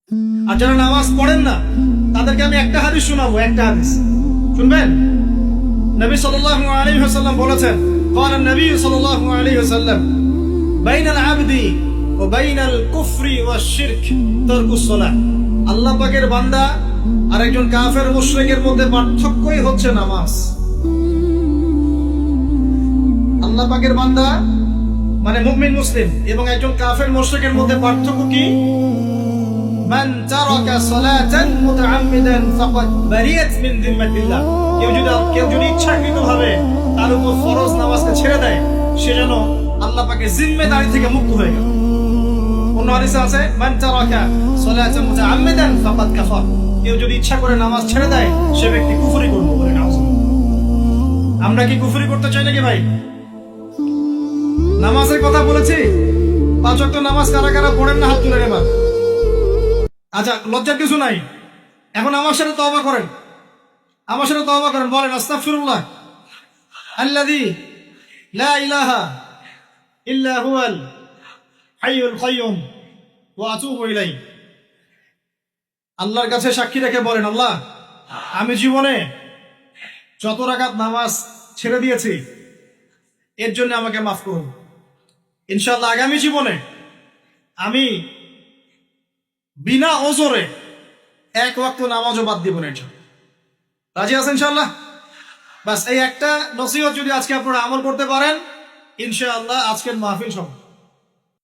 আর যারা নামাজ পড়েন না তাদেরকে আমি একটা হাদিস শোনাবো, একটা হাদিস শুনবেন। নবী সাল্লাল্লাহু আলাইহি ওয়াসাল্লাম বলেছেন, قال النبي صلى الله عليه وسلم بين العبد وبين الكفر والشرك ترك الصلاة। আল্লাহ পাকের বান্দা আর একজন কাফের মুশরিকের মধ্যে পার্থক্যই হচ্ছে নামাজ। আল্লাহ পাকের বান্দা মানে মুমিন মুসলিম এবং একজন কাফের মুশরিকের মধ্যে পার্থক্য কি? মান তারাকা সালাতান মুতাআম্মিদান ফাকাদ বারিয়াত মিন যিম্মাতিল্লাহ। কেউ যদি ইচ্ছাকৃতভাবে তার উপর ফরজ নামাজকে ছেড়ে দেয়, সে যেন আল্লাহ পাকের জিম্মেদারি থেকে মুক্ত হয়ে গেল। অন্য হাদিসে আছে মান তারাকা সালাতান মুতাআম্মিদান ফাকাদ কাফার। কেউ যদি ইচ্ছা করে নামাজ ছেড়ে দেয়, সে ব্যক্তি কুফরি করবে বলে নাউজুবিল্লাহ। আমরা কি কুফরি করতে চাই নাকি ভাই? নামাজের কথা বলেছি, 5 ওয়াক্ত নামাজ কারা কারা পড়েন না হাত তুলে নেবেন। আচ্ছা, লজ্জার কিছু নাই। এখন আমার সাথে তওবা করেন, আমার সাথে তওবা করেন, বলেন আস্তাগফিরুল্লাহ আল্লাযী লা ইলাহা ইল্লা হুয়াল হাইয়ুল কাইয়্যুম ওয়া আতুবু ইলাইহি। আল্লাহর কাছে সাক্ষী রেখে বলেন, আল্লাহ আমি জীবনে যত রাকাত নামাজ ছেড়ে দিয়েছি এর জন্য আমাকে মাফ করুন। ইনশাআল্লাহ আগামী জীবনে আমি বিনা ওজরে 1 ওয়াক্ত নামাজও বাদ দিব না। রাজি আছেন ইনশাআল্লাহ? বাস এই একটা নসিহত যদি আজকে আপনারা আমল করতে পারেন, ইনশাআল্লাহ আজকের মাহফিল সফল।